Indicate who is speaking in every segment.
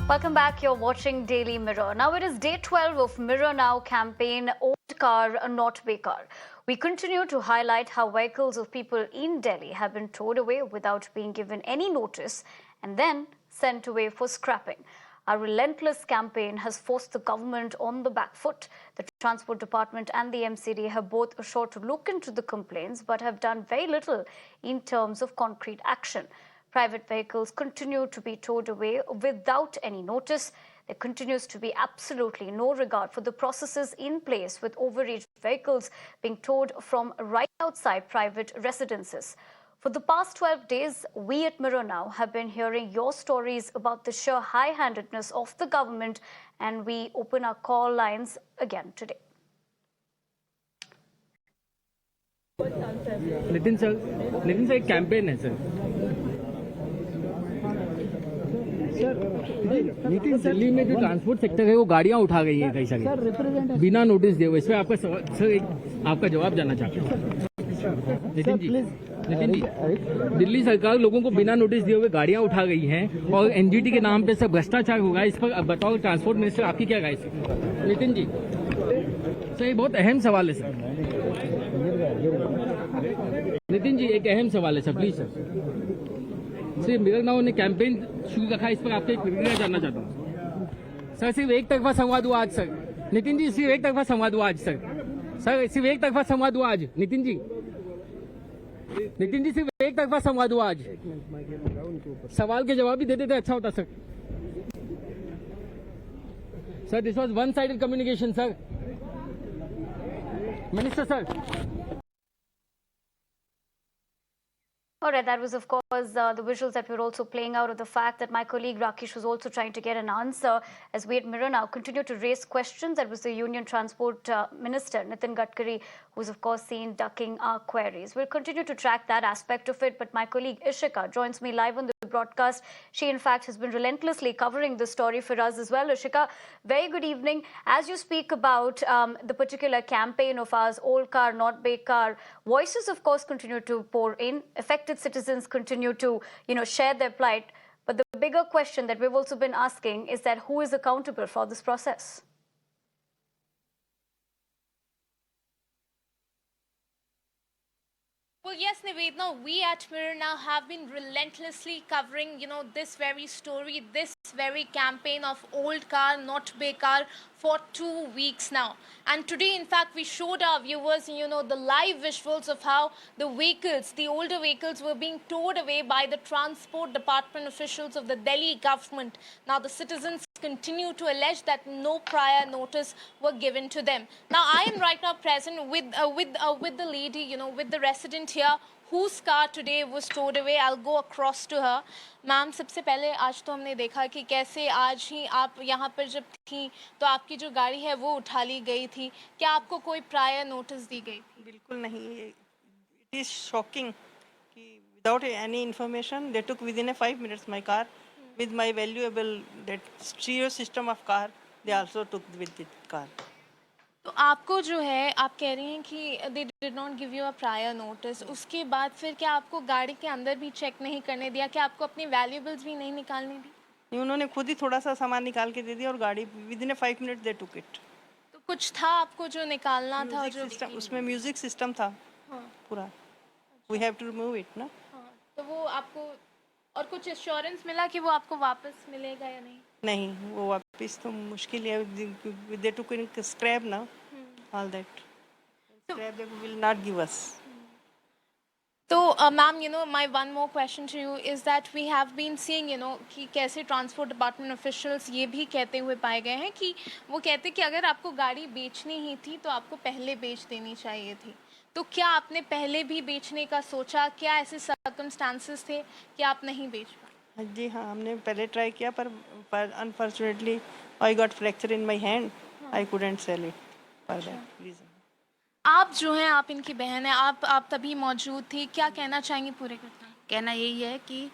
Speaker 1: Welcome back. You're watching Daily Mirror. Now it is day 12 of Mirror Now campaign Old Car Not Bekaar. We continue to highlight how vehicles of people in Delhi have been towed away without being given any notice and then sent away for scrapping. Our relentless campaign has forced the government on the back foot. The Transport Department and the MCD have both assured to look into the complaints but have done very little in terms of concrete action. Private vehicles continue to be towed away without any notice. There continues to be absolutely no regard for the processes in place, with overage vehicles being towed from right outside private residences. For the past 12 days, we at Mirror Now have been hearing your stories about the sheer high-handedness of the government, and we open our call lines again today.
Speaker 2: Nitin sir एक campaign है sir. Nitin Delhi में जो transport sector है वो गाड़ियां उठा गई हैं कई सारी बिना नोटिस दिए हुए। इस पर आपका सर आपका जवाब जानना चाहते हैं। नितिन जी दिल्ली सरकार लोगों को बिना नोटिस दिए हुए गाड़ियां उठा गई हैं और एनजीटी के नाम पे सब भ्रष्टाचार होगा। इस पर बताओ ट्रांसपोर्ट मिनिस्टर आपकी क्या राय है? नितिन जी सर ये बहुत अहम सवाल है सर। नितिन जी एक अहम सवाल है sir, please sir. Mirror now ने कैंपेन शुरू रखा, इस पर आपसे एक प्रतिक्रिया जानना चाहता हूँ सर। सिर्फ एक तरफा संवाद हुआ आज सर। नितिन जी सिर्फ एक तरफा संवाद हुआ आज सर। सर सिर्फ एक तरफा संवाद हुआ आज। नितिन जी सिर्फ एक तरफा संवाद हुआ आज। सवाल के जवाब भी दे देते अच्छा होता sir. Sir this was one sided communication sir. Minister sir.
Speaker 1: All right, that was, of course, the visuals that we're also playing out of the fact that my colleague Rakesh was also trying to get an answer as we at Mirror Now continue to raise questions. That was the Union Transport Minister, Nitin Gadkari, who's, of course, seen ducking our queries. We'll continue to track that aspect of it, but my colleague Ishika joins me live on the broadcast. She, in fact, has been relentlessly covering the story for us as well. Ishika, very good evening. As you speak about the particular campaign of ours, Old Car Not Bekaar, voices, of course, continue to pour in. Affected citizens continue to, share their plight. But the bigger question that we've also been asking is that who is accountable for this process?
Speaker 3: Well, yes, Nivedhana, we at Mirror Now have been relentlessly covering, this very story, this very campaign of Old Car Not Bekaar for 2 weeks now. And today, in fact, we showed our viewers, the live visuals of how the vehicles, the older vehicles, were being towed away by the Transport Department officials of the Delhi government. Now, the citizens continue to allege that no prior notice were given to them. Now, I am right now present with the lady, with the resident here whose car today was towed away. I'll go across to her. Ma'am, सबसे पहले आज तो हमने देखा कि कैसे आज ही आप यहाँ पर जब थी तो आपकी जो गाड़ी है वो उठा ली गई थी। क्या आपको कोई प्रायर नोटिस दी गई थी?
Speaker 4: बिल्कुल नहीं। इट इज़ शॉकिंग कि without any information they took with in 5 minutes my car with my valuable that stereo system of car. They also took with the car.
Speaker 3: तो आपको जो है आप कह रही हैं कि they did not give you a prior notice. उसके बाद फिर क्या आपको गाड़ी के अंदर भी चेक नहीं करने दिया? क्या आपको अपनी वैल्यूएबल्स भी नहीं निकालने दी?
Speaker 4: नहीं, उन्होंने खुद ही थोड़ा सा सामान निकाल के दे दिया और गाड़ी with in 5 minutes they took it.
Speaker 3: तो कुछ था आपको जो निकालना था? जो
Speaker 4: उसमें म्यूजिक सिस्टम था। हाँ। पूरा we have to remove it ना।
Speaker 3: हाँ, तो वो आपको और कुछ एश्योरेंस मिला कि वो आपको वापस मिलेगा या नहीं?
Speaker 4: नहीं, वो वापस तो मुश्किल है। दे टुक इन स्क्रैप ना all that. Scrap they will not give us.
Speaker 3: तो ma'am, my one more question to you is that we have been seeing, कि कैसे ट्रांसपोर्ट डिपार्टमेंट ऑफिशियल्स ये भी कहते हुए पाए गए हैं कि वो कहते कि अगर आपको गाड़ी बेचनी ही थी तो आपको पहले बेच देनी चाहिए थी। तो क्या आपने पहले भी बेचने का सोचा? क्या ऐसे सर्कमस्टांसेस थे कि आप नहीं बेच पाए?
Speaker 4: जी हाँ, हमने पहले ट्राई किया पर unfortunately I got fracture in my hand. I couldn't sell it for that reason.
Speaker 3: आप जो हैं, आप इनकी बहन हैं, आप तभी मौजूद थी। क्या कहना चाहेंगी पूरे घटना?
Speaker 5: कहना यही है कि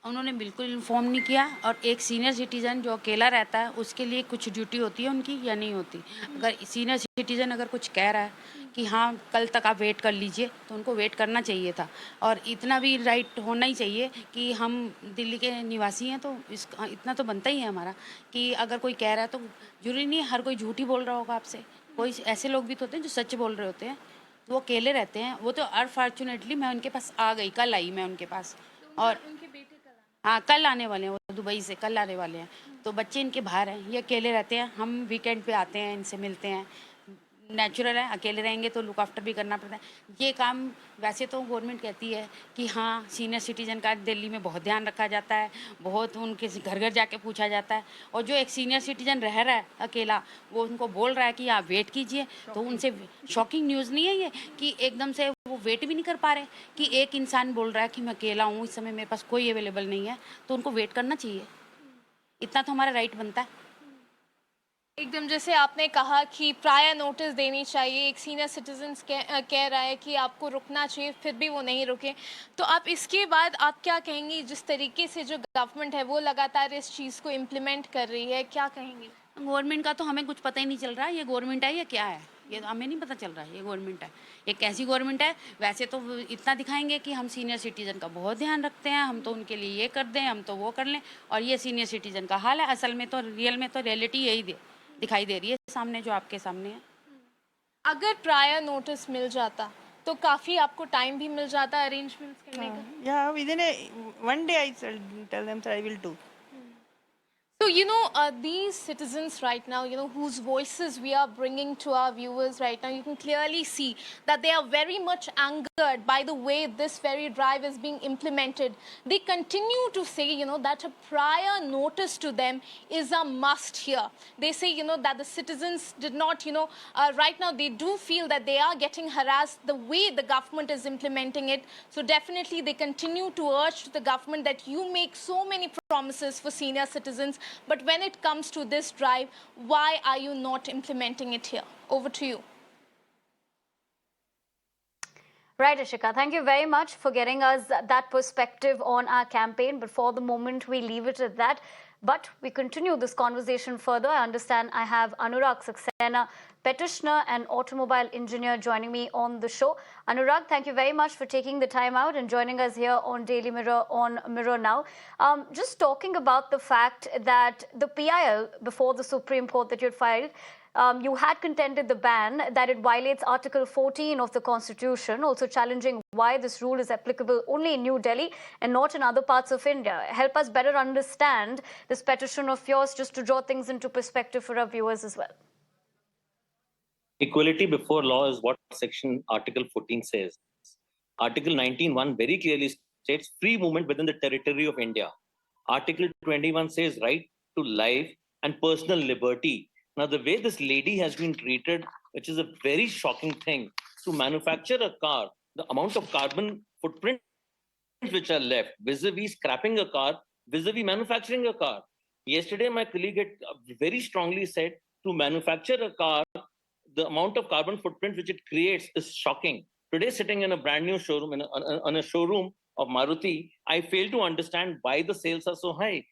Speaker 5: उन्होंने बिल्कुल इन्फॉर्म नहीं किया। और एक सीनियर सिटीज़न जो अकेला रहता है उसके लिए कुछ ड्यूटी होती है उनकी या नहीं होती। अगर सीनियर सिटीज़न अगर कुछ कह रहा है कि हाँ कल तक आप वेट कर लीजिए, तो उनको वेट करना चाहिए था। और इतना भी राइट होना ही चाहिए कि हम दिल्ली के निवासी हैं, तो इतना तो बनता ही है हमारा कि अगर कोई कह रहा है तो जरूरी नहीं है हर कोई झूठ ही बोल रहा होगा आपसे। कोई ऐसे लोग भी तो होते हैं जो सच बोल रहे होते हैं, तो वो अकेले रहते हैं। वो तो अनफॉर्चुनेटली मैं उनके पास आ गई, कल आई मैं उनके पास। और हाँ कल आने वाले हैं, वो दुबई से कल आने वाले हैं। तो बच्चे इनके बाहर हैं, ये अकेले रहते हैं। हम वीकेंड पे आते हैं, इनसे मिलते हैं। नेचुरल है, अकेले रहेंगे तो लुक आफ्टर भी करना पड़ता है। ये काम वैसे तो गवर्नमेंट कहती है कि हाँ सीनियर सिटीजन का दिल्ली में बहुत ध्यान रखा जाता है, बहुत उनके घर घर जाके पूछा जाता है। और जो एक सीनियर सिटीजन रह रहा है अकेला, वो उनको बोल रहा है कि आप वेट कीजिए, तो उनसे शॉकिंग न्यूज़ नहीं है ये कि एकदम से वो वेट भी नहीं कर पा रहे कि एक इंसान बोल रहा है कि मैं अकेला हूँ, इस समय मेरे पास कोई अवेलेबल नहीं है, तो उनको वेट करना चाहिए। इतना तो हमारा राइट बनता है।
Speaker 3: एकदम जैसे आपने कहा कि प्रायर नोटिस देनी चाहिए, एक सीनियर सिटीजन कह रहा है कि आपको रुकना चाहिए, फिर भी वो नहीं रुके, तो आप इसके बाद आप क्या कहेंगी? जिस तरीके से जो गवर्नमेंट है वो लगातार इस चीज़ को इम्प्लीमेंट कर रही है, क्या कहेंगी?
Speaker 5: गवर्नमेंट का तो हमें कुछ पता ही नहीं चल रहा है, ये गवर्नमेंट है या क्या है, ये हमें नहीं पता चल रहा है। ये गवर्नमेंट है, ये कैसी गवर्नमेंट है? वैसे तो इतना दिखाएंगे कि हम सीनियर सिटीजन का बहुत ध्यान रखते हैं, हम तो उनके लिए ये कर दें, हम तो वो कर लें, और ये सीनियर सिटीजन का हाल है। असल में तो रियल में तो रियलिटी यही दिखाई दे रही है सामने, जो आपके सामने है।
Speaker 3: अगर प्रायर नोटिस मिल जाता तो काफ़ी आपको टाइम भी मिल जाता अरेंजमेंट्स करने का।
Speaker 4: Yeah, within one day I tell them that I will do.
Speaker 3: So, these citizens right now, whose voices we are bringing to our viewers right now, you can clearly see that they are very much angered by the way this very drive is being implemented. They continue to say, that a prior notice to them is a must here. They say, that the citizens did not, right now they do feel that they are getting harassed the way the government is implementing it. So definitely they continue to urge to the government that you make so many promises for senior citizens, but when it comes to this drive, why are you not implementing it here? Over to you.
Speaker 1: Right, Ashika. Thank you very much for getting us that perspective on our campaign. But for the moment, we leave it at that. But we continue this conversation further. I understand I have Anurag Saxena, petitioner and automobile engineer, joining me on the show. Anurag, thank you very much for taking the time out and joining us here on Daily Mirror on Mirror Now. Just talking about the fact that the PIL before the Supreme Court that you had filed, you had contended the ban, that it violates Article 14 of the Constitution, also challenging why this rule is applicable only in New Delhi and not in other parts of India. Help us better understand this petition of yours, just to draw things into perspective for our viewers as well.
Speaker 6: Equality before law is what section Article 14 says. Article 19(1) very clearly states free movement within the territory of India. Article 21 says right to life and personal liberty. Now, the way this lady has been treated, which is a very shocking thing, to manufacture a car, the amount of carbon footprint which are left vis-a-vis scrapping a car, vis-a-vis manufacturing a car. Yesterday, my colleague had very strongly said to manufacture a car, the amount of carbon footprint which it creates is shocking. Today, sitting in a brand new showroom, on a showroom of Maruti, I fail to understand why the sales are so high.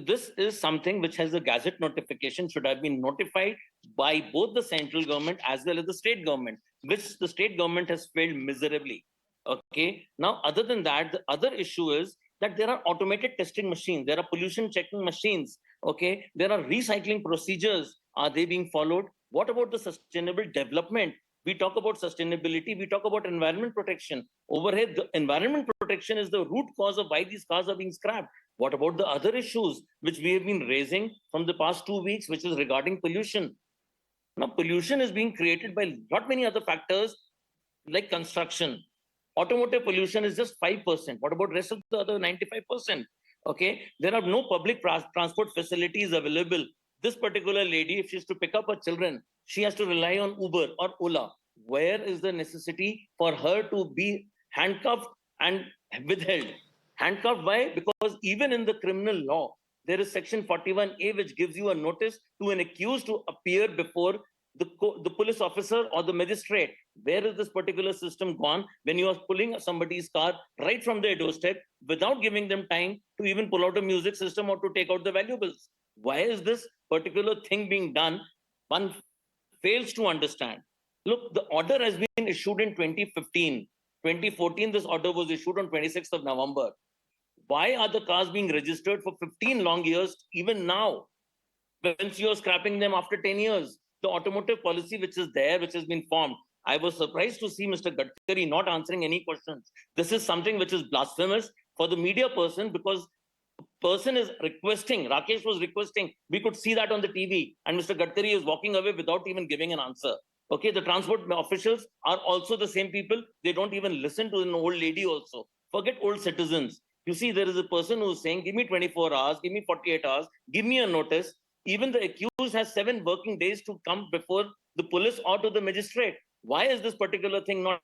Speaker 6: This is something which has a gazette notification, should have been notified by both the central government as well as the state government, which the state government has failed miserably. Okay. Now, other than that, the other issue is that there are automated testing machines, there are pollution checking machines. Okay. There are recycling procedures. Are they being followed? What about the sustainable development? We talk about sustainability, we talk about environment protection. Over here, the environment protection is the root cause of why these cars are being scrapped. What about the other issues which we have been raising from the past 2 weeks, which is regarding pollution? Now, pollution is being created by not many other factors like construction. Automotive pollution is just 5%. What about rest of the other 95%? Okay, there are no public transport facilities available. This particular lady, if she's to pick up her children, she has to rely on Uber or Ola. Where is the necessity for her to be handcuffed and withheld? Handcuffed, why? Because even in the criminal law, there is section 41A which gives you a notice to an accused to appear before the police officer or the magistrate. Where is this particular system gone when you are pulling somebody's car right from their doorstep without giving them time to even pull out a music system or to take out the valuables? Why is this particular thing being done? One fails to understand. Look, the order has been issued in 2015. 2014, this order was issued on 26th of November. Why are the cars being registered for 15 long years even now? Once you're scrapping them after 10 years, the automotive policy which is there, which has been formed, I was surprised to see Mr. Gadkari not answering any questions. This is something which is blasphemous for the media person, because person is requesting, Rakesh was requesting, we could see that on the TV, and Mr. Gadkari is walking away without even giving an answer. Okay, the transport officials are also the same people. They don't even listen to an old lady also. Forget old citizens. You see, there is a person who is saying, give me 24 hours, give me 48 hours, give me a notice. Even the accused has 7 working days to come before the police or to the magistrate. Why is this particular thing not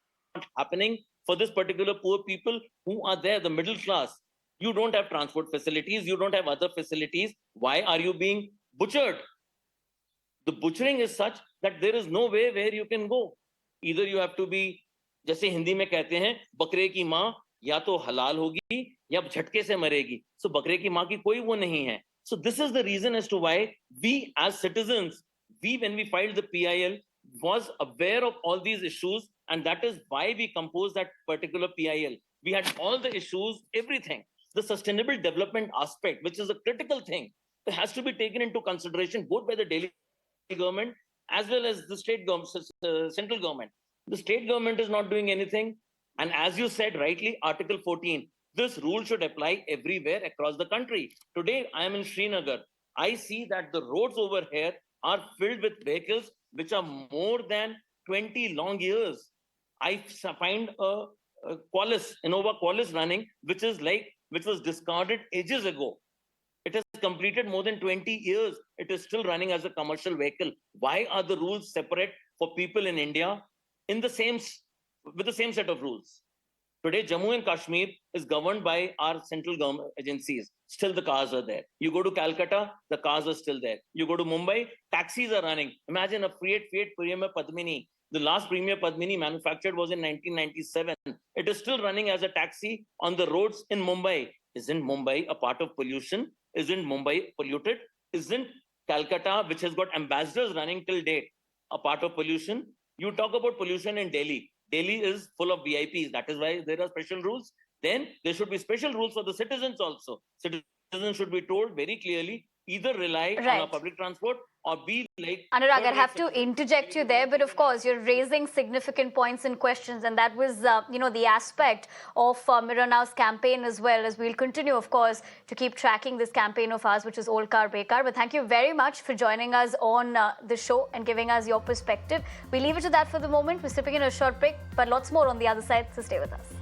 Speaker 6: happening for this particular poor people who are there, the middle class? You don't have transport facilities, you don't have other facilities. Why are you being butchered? The butchering is such that there is no way where you can go. Either you have to be, जैसे हिंदी में कहते हैं, बकरे की माँ या तो हलाल होगी या झटके से मरेगी. So बकरे की माँ की कोई वो नहीं है. So this is the reason as to why we as citizens, when we filed the PIL, was aware of all these issues, and that is why we composed that particular PIL. We had all the issues, everything. The sustainable development aspect, which is a critical thing, it has to be taken into consideration both by the Delhi government as well as the state government, central government. The state government is not doing anything. And as you said rightly, Article 14, this rule should apply everywhere across the country. Today, I am in Srinagar. I see that the roads over here are filled with vehicles which are more than 20 long years. I find a Qualis, Innova Qualis running, which was discarded ages ago. It has completed more than 20 years. It is still running as a commercial vehicle. Why are the rules separate for people in India with the same set of rules? Today, Jammu and Kashmir is governed by our central government agencies. Still, the cars are there. You go to Calcutta, the cars are still there. You go to Mumbai, taxis are running. Imagine a Fiat Premier Padmini. The last Premier Padmini manufactured was in 1997. It is still running as a taxi on the roads in Mumbai. Isn't Mumbai a part of pollution? Isn't Mumbai polluted? Isn't Calcutta, which has got ambassadors running till date, a part of pollution? You talk about pollution in Delhi. Delhi is full of VIPs. That is why there are special rules. Then there should be special rules for the citizens also. Citizens should be told very clearly, either rely on a public transport or be like...
Speaker 1: Anurag, I have to interject you there, but of course, you're raising significant points and questions, and that was, the aspect of Mirror Now's campaign as well, as we'll continue, of course, to keep tracking this campaign of ours, which is Old Car Bekaar. But thank you very much for joining us on the show and giving us your perspective. We leave it to that for the moment. We're stepping in a short break, but lots more on the other side, so stay with us.